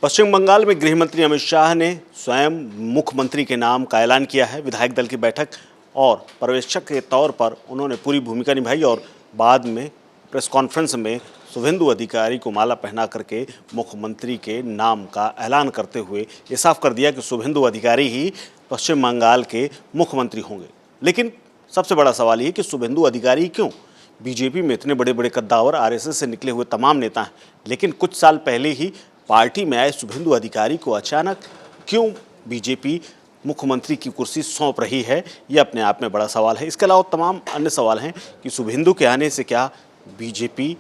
पश्चिम बंगाल में गृह मंत्री अमित शाह ने स्वयं मुख्यमंत्री के नाम का ऐलान किया है। विधायक दल की बैठक और पर्यवेक्षक के तौर पर उन्होंने पूरी भूमिका निभाई और बाद में प्रेस कॉन्फ्रेंस में शुभेंदु अधिकारी को माला पहना करके मुख्यमंत्री के नाम का ऐलान करते हुए ये साफ कर दिया कि शुभेंदु अधिकारी ही पश्चिम बंगाल के मुख्यमंत्री होंगे। लेकिन सबसे बड़ा सवाल ये कि शुभेंदु अधिकारी क्यों? बीजेपी में इतने बड़े बड़े कद्दावर, आरएसएस से निकले हुए तमाम नेता हैं, लेकिन कुछ साल पहले ही पार्टी में आए शुभेंदु अधिकारी को अचानक क्यों बीजेपी मुख्यमंत्री की कुर्सी सौंप रही है, ये अपने आप में बड़ा सवाल है। इसके अलावा तमाम अन्य सवाल हैं कि शुभेंदु के आने से क्या बीजेपी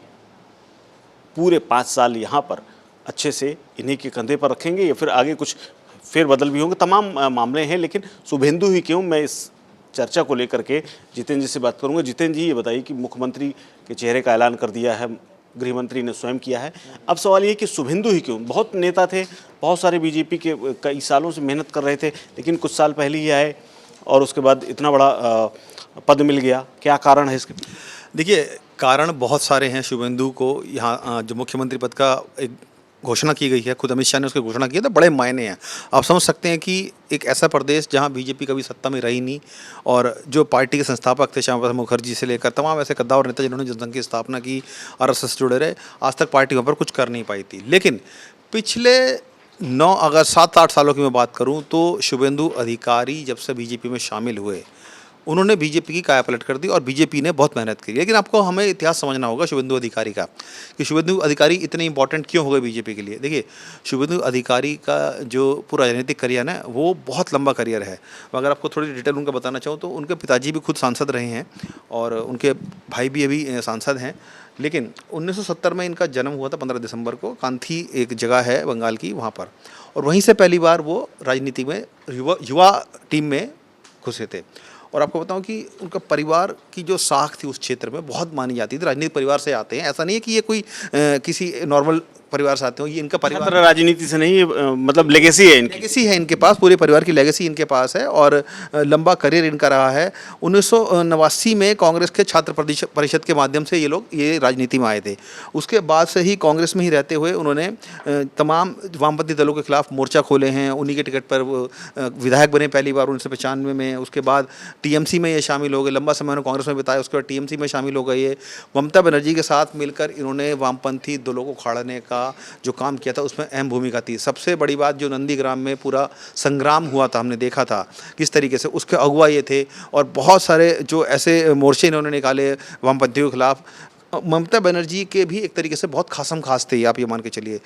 पूरे 5 साल यहाँ पर अच्छे से इन्हीं के कंधे पर रखेंगे या फिर आगे कुछ फेरबदल भी होंगे। तमाम मामले हैं, लेकिन शुभेंदु ही क्यों, मैं इस चर्चा को लेकर के जितेंद्र जी से बात करूंगा। जितेंद्र जी, ये बताइए कि मुख्यमंत्री के चेहरे का ऐलान कर दिया है, गृह मंत्री ने स्वयं किया है, अब सवाल ये कि शुभेंदु ही क्यों? बहुत नेता थे, बहुत सारे बीजेपी के कई सालों से मेहनत कर रहे थे, लेकिन कुछ साल पहले ही आए और उसके बाद इतना बड़ा पद मिल गया। क्या कारण है इसके? देखिए, कारण बहुत सारे हैं। शुभेंदु को यहाँ जो मुख्यमंत्री पद का एक घोषणा की गई है, खुद अमित शाह ने उसकी घोषणा की है, तो बड़े मायने हैं। आप समझ सकते हैं कि एक ऐसा प्रदेश जहाँ बीजेपी कभी सत्ता में रही नहीं और जो पार्टी के संस्थापक थे श्यामा प्रसाद मुखर्जी से लेकर तमाम ऐसे कद्दावर नेता जिन्होंने जनसंघ की स्थापना की, आरएसएस से जुड़े रहे, आज तक पार्टी वहाँ पर कुछ कर नहीं पाई थी। लेकिन पिछले 9 अगर 7-8 सालों की मैं बात करूँ तो शुभेंदु अधिकारी जब से बीजेपी में शामिल हुए, उन्होंने बीजेपी की काया पलट कर दी और बीजेपी ने बहुत मेहनत की। लेकिन आपको हमें इतिहास समझना होगा शुभेंदु अधिकारी का, कि शुभेंदु अधिकारी इतने इंपॉर्टेंट क्यों हो गए बीजेपी के लिए। देखिए, शुभेंदु अधिकारी का जो पूरा राजनीतिक करियर है वो बहुत लंबा करियर है। अगर आपको थोड़ी डिटेल उनका बताना चाहूँ तो उनके पिताजी भी खुद सांसद रहे हैं और उनके भाई भी अभी सांसद हैं। लेकिन 1970 में इनका जन्म हुआ था 15 दिसंबर को, कांथी एक जगह है बंगाल की, वहाँ पर, और वहीं से पहली बार वो राजनीति में युवा टीम में घुसे थे। और आपको बताऊं कि उनका परिवार की जो साख थी उस क्षेत्र में बहुत मानी जाती थी। राजनीतिक परिवार से आते हैं, ऐसा नहीं है कि ये कोई किसी नॉर्मल परिवार से आते हो। ये इनका परिवार राजनीति से नहीं, मतलब लेगेसी है इनकी। लेगेसी है इनके पास, पूरे परिवार की लेगेसी इनके पास है और लंबा करियर इनका रहा है। 1989 में कांग्रेस के छात्र परिषद के माध्यम से ये राजनीति में आए थे। उसके बाद से ही कांग्रेस में ही रहते हुए उन्होंने तमाम वामपंथी दलों के खिलाफ मोर्चा खोले हैं। उन्हीं के टिकट पर विधायक बने पहली बार 1995 में। उसके बाद टीएमसी में ये शामिल हो गए, लंबा समय उन्होंने कांग्रेस में बिताया, उसके बाद टीएमसी में शामिल हो गए। ममता बनर्जी के साथ मिलकर इन्होंने वामपंथी दलों को उखाड़ने का जो काम किया था उसमें अहम भूमिका थी। सबसे बड़ी बात, जो नंदीग्राम में पूरा संग्राम हुआ था, हमने देखा था किस तरीके से, उसके अगुवा ये थे। और बहुत सारे जो ऐसे मोर्चे इन्होंने निकाले वामपंथियों के खिलाफ। ममता बनर्जी के भी एक तरीके से बहुत खासम खास थे, आप ये मान के चलिए।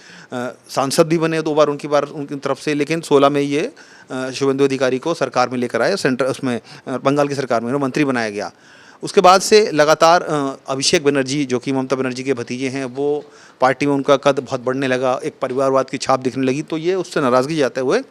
सांसद भी बने 2 बार उनकी तरफ से, लेकिन 16 में ये शुभेंदु अधिकारी को सरकार में लेकर आए, सेंटर उसमें बंगाल की सरकार में मंत्री बनाया गया। उसके बाद से लगातार अभिषेक बनर्जी जो कि ममता बनर्जी के भतीजे हैं, वो पार्टी में उनका कद बहुत बढ़ने लगा, एक परिवारवाद की छाप दिखने लगी, तो ये उससे नाराज़गी जाते हुए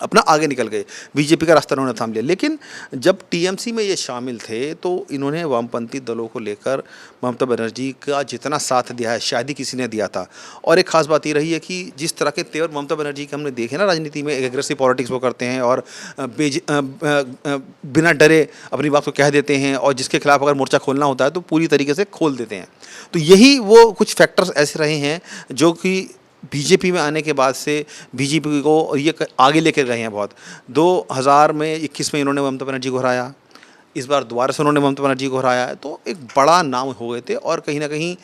अपना आगे निकल गए, बीजेपी का रास्ता उन्होंने थाम लिया। लेकिन जब टीएमसी में ये शामिल थे तो इन्होंने वामपंथी दलों को लेकर ममता बनर्जी का जितना साथ दिया है शायद ही किसी ने दिया था। और एक खास बात ये रही है कि जिस तरह के तेवर ममता बनर्जी के हमने देखे ना राजनीति में, एक एग्रेसिव पॉलिटिक्स वो करते हैं और बिना डरे अपनी बात को कह देते हैं, और जिसके खिलाफ अगर मोर्चा खोलना होता है तो पूरी तरीके से खोल देते हैं। तो यही वो कुछ फैक्टर्स ऐसे रहे हैं जो कि बीजेपी में आने के बाद से बीजेपी को ये आगे लेकर गए हैं बहुत। 2021 में इन्होंने ममता बनर्जी को हराया, इस बार दोबारा से उन्होंने ममता बनर्जी को हराया है, तो एक बड़ा नाम हो गए थे। और कहीं ना कहीं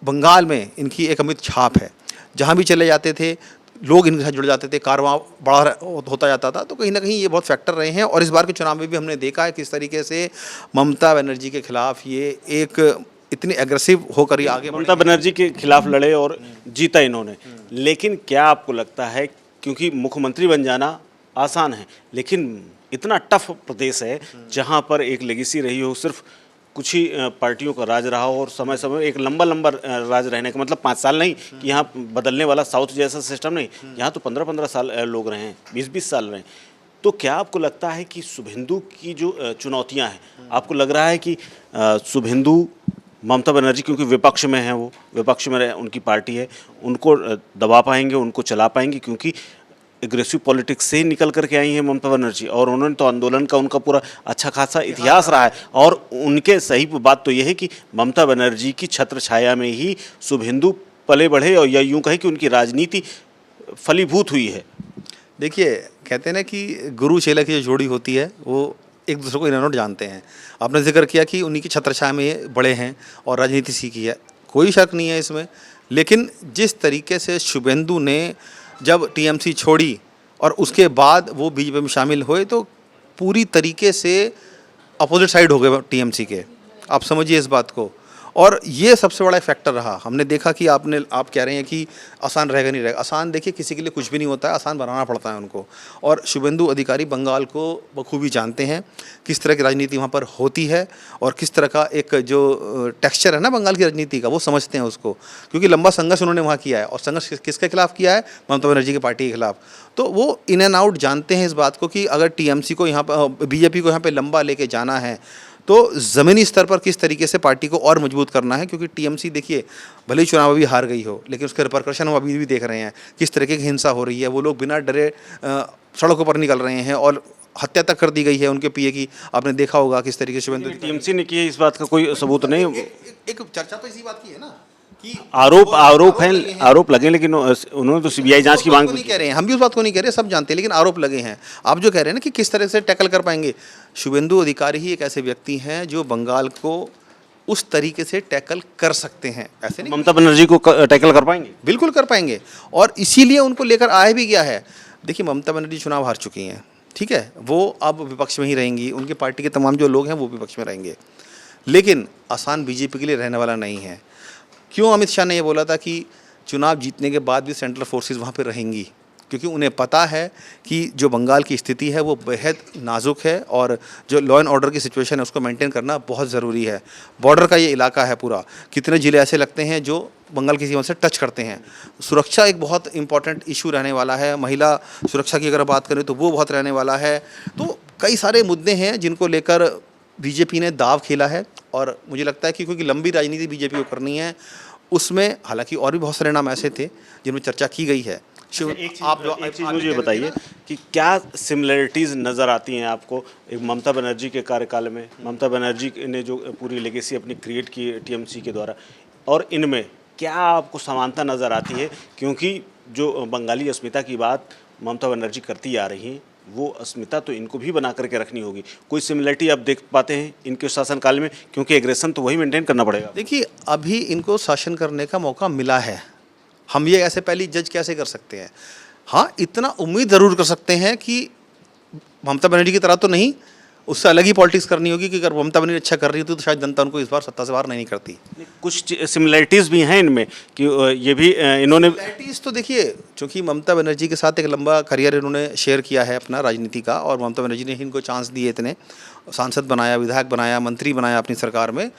बंगाल में इनकी एक अमिट छाप है, जहाँ भी चले जाते थे लोग इनके साथ जुड़ जाते थे, कारवां बड़ा होता जाता था। तो कहीं ना कहीं ये बहुत फैक्टर रहे हैं। और इस बार के चुनाव में भी हमने देखा है किस तरीके से ममता बनर्जी के खिलाफ ये एक इतनी एग्रेसिव होकर ही आगे, ममता बनर्जी के खिलाफ लड़े और जीता इन्होंने। लेकिन क्या आपको लगता है, क्योंकि मुख्यमंत्री बन जाना आसान है, लेकिन इतना टफ प्रदेश है जहां पर एक लेगेसी रही हो, सिर्फ कुछ ही पार्टियों का राज रहा हो और समय समय एक लंबा राज रहने का मतलब 5 साल नहीं कि यहाँ बदलने वाला साउथ जैसा सिस्टम नहीं, यहाँ तो 15-15 साल लोग रहे हैं, 20-20 साल रहे हैं। तो क्या आपको लगता है कि शुभेंदु की जो चुनौतियाँ हैं, आपको लग रहा है कि शुभेंदु ममता बनर्जी, क्योंकि विपक्ष में है, वो विपक्ष में उनकी पार्टी है, उनको दबा पाएंगे, उनको चला पाएंगे? क्योंकि एग्रेसिव पॉलिटिक्स से निकल करके आई हैं ममता बनर्जी और उन्होंने तो आंदोलन का उनका पूरा अच्छा खासा इतिहास रहा है। और उनके सही बात तो यह है कि ममता बनर्जी की छत्र छाया में ही शुभेंदु पले बढ़े, और या यूँ कहें कि उनकी राजनीति फलीभूत हुई है? देखिए, कहते हैं ना कि गुरु चेला की जो जोड़ी होती है वो एक दूसरे को इन एंड आउट जानते हैं। आपने जिक्र किया कि उन्हीं की छत्रछाया में ये बड़े हैं और राजनीति सीखी है, कोई शक नहीं है इसमें। लेकिन जिस तरीके से शुभेंदु ने जब टीएमसी छोड़ी और उसके बाद वो बीजेपी में शामिल हुए, तो पूरी तरीके से अपोजिट साइड हो गए टीएमसी के। आप समझिए इस बात को। और ये सबसे बड़ा फैक्टर रहा। हमने देखा कि आप कह रहे हैं कि आसान रहेगा नहीं रहेगा। आसान देखिए किसी के लिए कुछ भी नहीं होता है, आसान बनाना पड़ता है उनको। और शुभेंदु अधिकारी बंगाल को बखूबी जानते हैं, किस तरह की राजनीति वहाँ पर होती है और किस तरह का एक जो टेक्सचर है ना बंगाल की राजनीति का, वो समझते हैं उसको। क्योंकि लंबा संघर्ष उन्होंने वहाँ किया है और संघर्ष किसके खिलाफ किया है? ममता बनर्जी की पार्टी के खिलाफ। तो वो इन एंड आउट जानते हैं इस बात को कि अगर टीएमसी को यहाँ पर, बीजेपी को यहाँ पर लंबा लेके जाना है तो ज़मीनी स्तर पर किस तरीके से पार्टी को और मजबूत करना है। क्योंकि टीएमसी देखिए भले ही चुनाव अभी हार गई हो, लेकिन उसके रिपरकशन हम अभी भी देख रहे हैं, किस तरीके की हिंसा हो रही है। वो लोग बिना डरे सड़कों पर निकल रहे हैं और हत्या तक कर दी गई है उनके पीए की। आपने देखा होगा किस तरीके से शुभेंदु टीएमसी ने की है, इस बात का कोई सबूत नहीं। एक चर्चा तो इसी बात की है ना कि आरोप लगे, लेकिन उन्होंने तो सीबीआई जांच की मांग नहीं कह रहे हैं, हम भी उस बात को नहीं कह रहे, सब जानते हैं, लेकिन आरोप लगे हैं। आप जो कह रहे हैं ना कि किस तरह से टैकल कर पाएंगे, शुभेंदु अधिकारी ही एक ऐसे व्यक्ति हैं जो बंगाल को उस तरीके से टैकल कर सकते हैं। ऐसे नहीं ममता बनर्जी को टैकल कर पाएंगे? बिल्कुल कर पाएंगे और इसीलिए उनको लेकर आया भी गया है। देखिए ममता बनर्जी चुनाव हार चुकी हैं, ठीक है, वो अब विपक्ष में ही रहेंगी, उनकी पार्टी के तमाम जो लोग हैं वो विपक्ष में रहेंगे। लेकिन आसान बीजेपी के लिए रहने वाला नहीं है। क्यों अमित शाह ने ये बोला था कि चुनाव जीतने के बाद भी सेंट्रल फोर्सेस वहाँ पे रहेंगी? क्योंकि उन्हें पता है कि जो बंगाल की स्थिति है वो बेहद नाजुक है और जो लॉ एंड ऑर्डर की सिचुएशन है उसको मेंटेन करना बहुत ज़रूरी है। बॉर्डर का ये इलाका है पूरा, कितने ज़िले ऐसे लगते हैं जो बंगाल की सीमा से टच करते हैं। सुरक्षा एक बहुत इंपॉर्टेंट इशू रहने वाला है। महिला सुरक्षा की अगर बात करें तो वो बहुत रहने वाला है। तो कई सारे मुद्दे हैं जिनको लेकर बीजेपी ने दाव खेला है और मुझे लगता है कि क्योंकि लंबी राजनीति बीजेपी को करनी है, उसमें हालांकि और भी बहुत सारे नाम ऐसे थे जिनमें चर्चा की गई है। एक चीज़ मुझे बताइए कि क्या सिमिलरिटीज़ नज़र आती हैं आपको एक ममता बनर्जी के कार्यकाल में, ममता बनर्जी ने जो पूरी लेगेसी अपनी क्रिएट की टीएमसी के द्वारा, और इनमें क्या आपको समानता नज़र आती है? क्योंकि जो बंगाली अस्मिता की बात ममता बनर्जी करती आ रही हैं, वो अस्मिता तो इनको भी बना करके रखनी होगी। कोई सिमिलरिटी आप देख पाते हैं इनके शासनकाल में? क्योंकि एग्रेशन तो वही मेंटेन करना पड़ेगा। देखिए अभी इनको शासन करने का मौका मिला है, हम ये ऐसे पहले जज कैसे कर सकते हैं? हाँ, इतना उम्मीद ज़रूर कर सकते हैं कि ममता बनर्जी की तरह तो नहीं, उससे अलग ही पॉलिटिक्स करनी होगी कि अगर ममता बनर्जी अच्छा कर रही होती तो शायद जनता उनको इस बार सत्ता से बाहर नहीं करती। कुछ सिमिलरिटीज़ भी हैं इनमें कि ये भी इन्होंने सिमिलरिटीज़ तो देखिए, चूँकि ममता बनर्जी के साथ एक लंबा करियर इन्होंने शेयर किया है अपना राजनीति का और ममता बनर्जी ने ही इनको चांस दिए, इतने सांसद बनाया, विधायक बनाया, मंत्री बनाया अपनी सरकार में।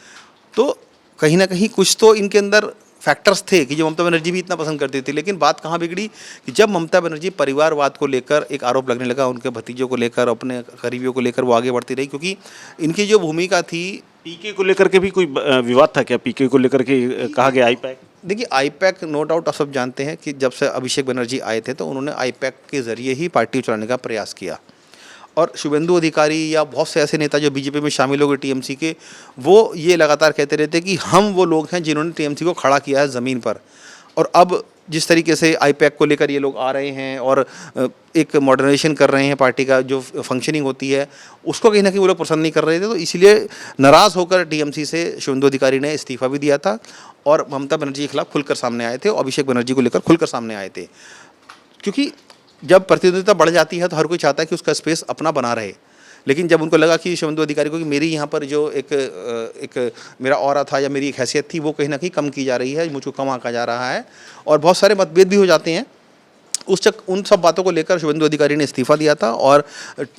तो कहीं ना कहीं कुछ तो इनके अंदर फैक्टर्स थे कि जो ममता बनर्जी भी इतना पसंद करती थी। लेकिन बात कहाँ बिगड़ी कि जब ममता बनर्जी परिवारवाद को लेकर एक आरोप लगने लगा, उनके भतीजों को लेकर, अपने करीबियों को लेकर वो आगे बढ़ती रही। क्योंकि इनकी जो भूमिका थी, पीके को लेकर के भी कोई विवाद था क्या? पीके को लेकर के कहा गया आईपैक? देखिए आईपैक नो डाउट आप सब जानते हैं कि जब से अभिषेक बनर्जी आए थे तो उन्होंने आईपैक के ज़रिए ही पार्टी चलाने का प्रयास किया। और शुभेंदु अधिकारी या बहुत से ऐसे नेता जो बीजेपी में शामिल हो गए टीएमसी के, वो ये लगातार कहते रहते कि हम वो लोग हैं जिन्होंने टीएमसी को खड़ा किया है ज़मीन पर। और अब जिस तरीके से आईपैक को लेकर ये लोग आ रहे हैं और एक मॉडर्नाइजेशन कर रहे हैं पार्टी का, जो फंक्शनिंग होती है उसको कहीं ना कहीं वो लोग पसंद नहीं कर रहे थे। तो इसलिए नाराज़ होकर टीएमसी से शुभेंदु अधिकारी ने इस्तीफा भी दिया था और ममता बनर्जी के खिलाफ खुलकर सामने आए थे और अभिषेक बनर्जी को लेकर खुलकर सामने आए थे। क्योंकि जब प्रतिद्वंदिता बढ़ जाती है तो हर कोई चाहता है कि उसका स्पेस अपना बना रहे। लेकिन जब उनको लगा कि शुभेंदु अधिकारी को कि मेरी यहाँ पर जो एक मेरा ऑरा था या मेरी एक हैसियत थी वो कहीं ना कहीं कम की जा रही है, मुझको कम आंका जा रहा है और बहुत सारे मतभेद भी हो जाते हैं, उन सब बातों को लेकर शुभेंदु अधिकारी ने इस्तीफा दिया था और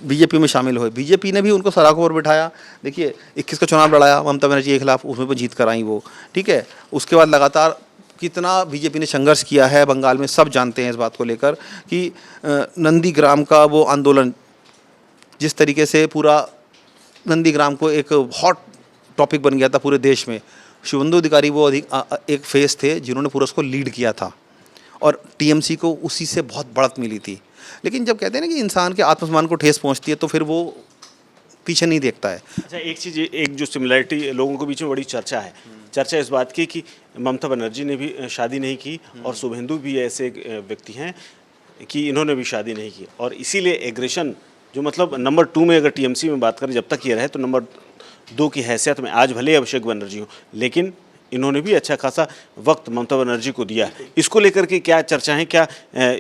बीजेपी में शामिल हुए। बीजेपी ने भी उनको सराखों पर बिठाया। देखिए 21 का चुनाव लड़ाया ममता बनर्जी के खिलाफ, उसमें भी जीत कर आई वो, ठीक है। उसके बाद लगातार कितना बीजेपी ने संघर्ष किया है बंगाल में, सब जानते हैं इस बात को लेकर कि नंदीग्राम का वो आंदोलन, जिस तरीके से पूरा नंदीग्राम को एक हॉट टॉपिक बन गया था पूरे देश में, शुभेंदु अधिकारी वो एक फेस थे जिन्होंने पूरा उसको लीड किया था और टीएमसी को उसी से बहुत बढ़त मिली थी। लेकिन जब कहते हैं ना कि इंसान के आत्मसम्मान को ठेस पहुंचती है तो फिर वो पीछे नहीं देखता है। अच्छा, एक चीज़, एक जो सिमिलरिटी लोगों के बीच में बड़ी चर्चा है, चर्चा इस बात की कि ममता बनर्जी ने भी शादी नहीं की और शुभेंदु भी ऐसे व्यक्ति हैं कि इन्होंने भी शादी नहीं की और इसीलिए एग्रेशन जो मतलब नंबर 2 में अगर टीएमसी में बात करें जब तक ये रहे तो नंबर 2 की हैसियत में आज भले अभिषेक बनर्जी हो, लेकिन इन्होंने भी अच्छा खासा वक्त ममता बनर्जी को दिया है। इसको लेकर के क्या चर्चाएं, क्या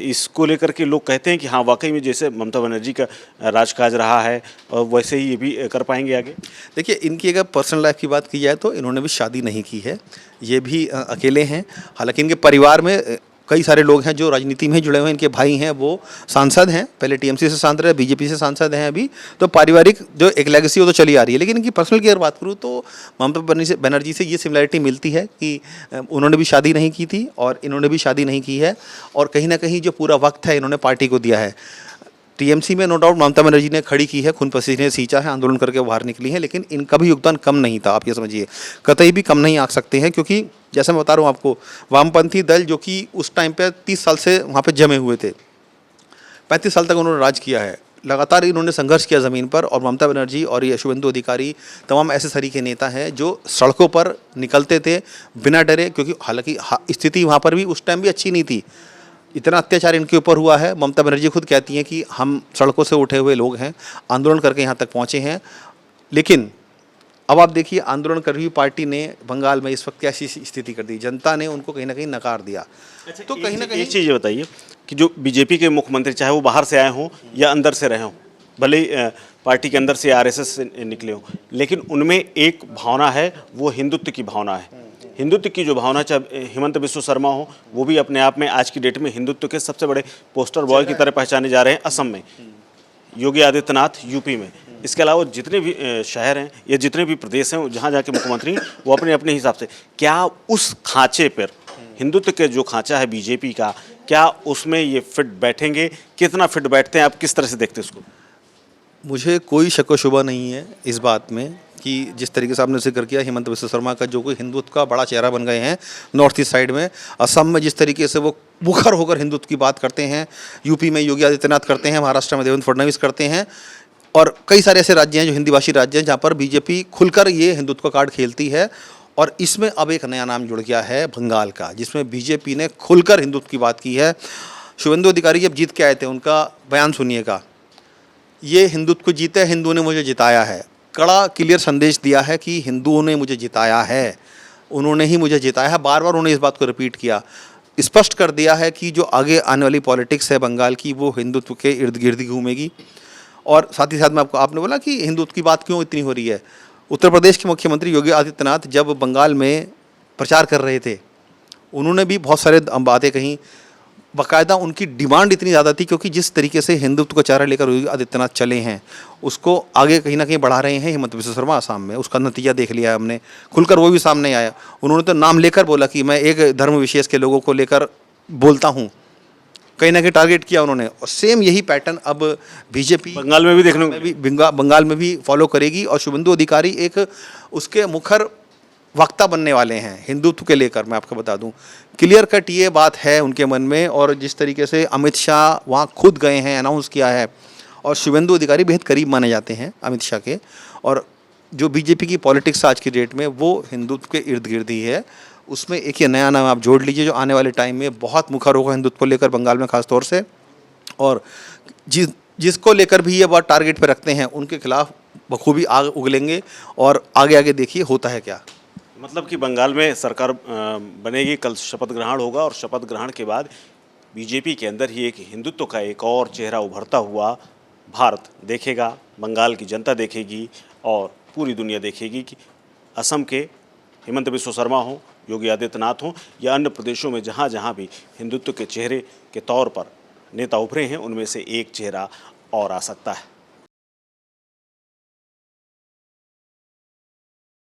इसको लेकर के लोग कहते हैं कि हाँ वाकई में जैसे ममता बनर्जी का राजकाज रहा है और वैसे ही ये भी कर पाएंगे आगे? देखिए, इनकी अगर पर्सनल लाइफ की बात की जाए तो इन्होंने भी शादी नहीं की है, ये भी अकेले हैं। हालांकि इनके परिवार में कई सारे लोग हैं जो राजनीति में जुड़े हुए हैं। इनके भाई हैं वो सांसद हैं, पहले टीएमसी से सांसद रहे, बीजेपी से सांसद हैं अभी। तो पारिवारिक जो एक लेगेसी वो तो चली आ रही है। लेकिन इनकी पर्सनल की अगर बात करूँ तो ममता बनर्जी से ये सिमिलरिटी मिलती है कि उन्होंने भी शादी नहीं की थी और इन्होंने भी शादी नहीं की है, और कहीं ना कहीं जो पूरा वक्त है इन्होंने पार्टी को दिया है। टीएमसी में नो डाउट ममता बनर्जी ने खड़ी की है, खून पसीने सींचा है, आंदोलन करके बाहर निकली है, लेकिन इनका भी योगदान कम नहीं था। आप ये समझिए, कतई भी कम नहीं आ सकते हैं, क्योंकि जैसे मैं बता रहा हूँ आपको, वामपंथी दल जो कि उस टाइम पे 30 साल से वहाँ पे जमे हुए थे, 35 साल तक उन्होंने राज किया है, लगातार इन्होंने संघर्ष किया ज़मीन पर। और ममता बनर्जी और ये शुभेंदु अधिकारी तमाम ऐसे तरीके नेता हैं जो सड़कों पर निकलते थे बिना डरे, क्योंकि हालांकि स्थिति वहाँ पर भी उस टाइम भी अच्छी नहीं थी। इतना अत्याचार इनके ऊपर हुआ है, ममता बनर्जी खुद कहती हैं कि हम सड़कों से उठे हुए लोग हैं, आंदोलन करके यहाँ तक पहुँचे हैं। लेकिन अब आप देखिए, आंदोलन कर रही पार्टी ने बंगाल में इस वक्त कैसी स्थिति कर दी, जनता ने उनको कहीं ना कहीं नकार दिया। तो कहीं ना कहीं एक चीज़ ये बताइए कि जो बीजेपी के मुख्यमंत्री, चाहे वो बाहर से आए हों या अंदर से रहे हों, भले ही पार्टी के अंदर से आरएसएस से निकले हों, लेकिन उनमें एक भावना है, वो हिंदुत्व की भावना है। हिंदुत्व की जो भावना, चाहे हिमंत बिस्व शर्मा हो, वो भी अपने आप में आज की डेट में हिंदुत्व के सबसे बड़े पोस्टर बॉय की तरह पहचाने जा रहे हैं असम में, योगी आदित्यनाथ यूपी में। इसके अलावा जितने भी शहर हैं या जितने भी प्रदेश हैं जहाँ जाके मुख्यमंत्री वो अपने अपने हिसाब से, क्या उस खांचे पर हिंदुत्व के जो खांचा है बीजेपी का, क्या उसमें ये फिट बैठेंगे? कितना फिट बैठते हैं, आप किस तरह से देखते हैं उसको? मुझे कोई शक व शुबा नहीं है इस बात में कि जिस तरीके से आपने जिक्र किया हिमंत बिस्व शर्मा का, जो कोई हिंदुत्व का बड़ा चेहरा बन गए हैं नॉर्थ ईस्ट साइड में, असम में जिस तरीके से वो मुखर होकर हिंदुत्व की बात करते हैं, यूपी में योगी आदित्यनाथ करते हैं, महाराष्ट्र में देवेंद्र फडणवीस करते हैं, और कई सारे ऐसे राज्य हैं जो हिंदी भाषी राज्य हैं जहाँ पर बीजेपी खुलकर ये हिंदुत्व का कार्ड खेलती है। और इसमें अब एक नया नाम जुड़ गया है बंगाल का, जिसमें बीजेपी ने खुलकर हिंदुत्व की बात की है। शुभेंदु अधिकारी जब जीत के आए थे, उनका बयान सुनिएगा, ये हिंदुत्व को जीते, हिंदुओं ने मुझे जिताया है। कड़ा क्लियर संदेश दिया है कि हिंदुओं ने मुझे जिताया है, उन्होंने ही मुझे जिताया है। बार बार उन्होंने इस बात को रिपीट किया, स्पष्ट कर दिया है कि जो आगे आने वाली पॉलिटिक्स है बंगाल की, वो हिंदुत्व के इर्द गिर्द ही घूमेगी। और साथ ही साथ में आपने बोला कि हिंदुत्व की बात क्यों इतनी हो रही है, उत्तर प्रदेश के मुख्यमंत्री योगी आदित्यनाथ जब बंगाल में प्रचार कर रहे थे, उन्होंने भी बहुत सारे बातें कहीं, बाकायदा उनकी डिमांड इतनी ज़्यादा थी, क्योंकि जिस तरीके से हिंदुत्व का चारा लेकर योगी आदित्यनाथ चले हैं, उसको आगे कहीं ना कहीं बढ़ा रहे हैं हिमंत बिस्व शर्मा आसाम में। उसका नतीजा देख लिया है हमने, खुलकर वो भी सामने आया। उन्होंने तो नाम लेकर बोला कि मैं एक धर्म विशेष के लोगों को लेकर बोलता हूँ, कहीं ना कहीं टारगेट किया उन्होंने। और सेम यही पैटर्न अब बीजेपी बंगाल में भी देखने को बंगाल में भी फॉलो करेगी। और शुभेंदु अधिकारी एक उसके मुखर वक्ता बनने वाले हैं हिंदुत्व के लेकर। मैं आपको बता दूं, क्लियर कट ये बात है उनके मन में। और जिस तरीके से अमित शाह वहाँ खुद गए हैं, अनाउंस किया है, और शुभेंदु अधिकारी बेहद करीब माने जाते हैं अमित शाह के। और जो बीजेपी की पॉलिटिक्स आज की डेट में वो हिंदुत्व के इर्द गिर्द ही है। उसमें एक ये नया नाम आप जोड़ लीजिए जो आने वाले टाइम में बहुत मुखर होगा हिंदुत्व को लेकर बंगाल में खास तौर से। और जिसको लेकर भी ये बात टारगेट पे रखते हैं, उनके खिलाफ बखूबी आग उगलेंगे। और आगे आगे देखिए होता है क्या। मतलब कि बंगाल में सरकार बनेगी, कल शपथ ग्रहण होगा और शपथ ग्रहण के बाद बीजेपी के अंदर ही एक हिंदुत्व का एक और चेहरा उभरता हुआ भारत देखेगा, बंगाल की जनता देखेगी और पूरी दुनिया देखेगी कि असम के हिमंत बिस्व शर्मा हो, योगी आदित्यनाथ हों या अन्य प्रदेशों में जहाँ जहाँ भी हिंदुत्व के चेहरे के तौर पर नेता उभरे हैं, उनमें से एक चेहरा और आ सकता है।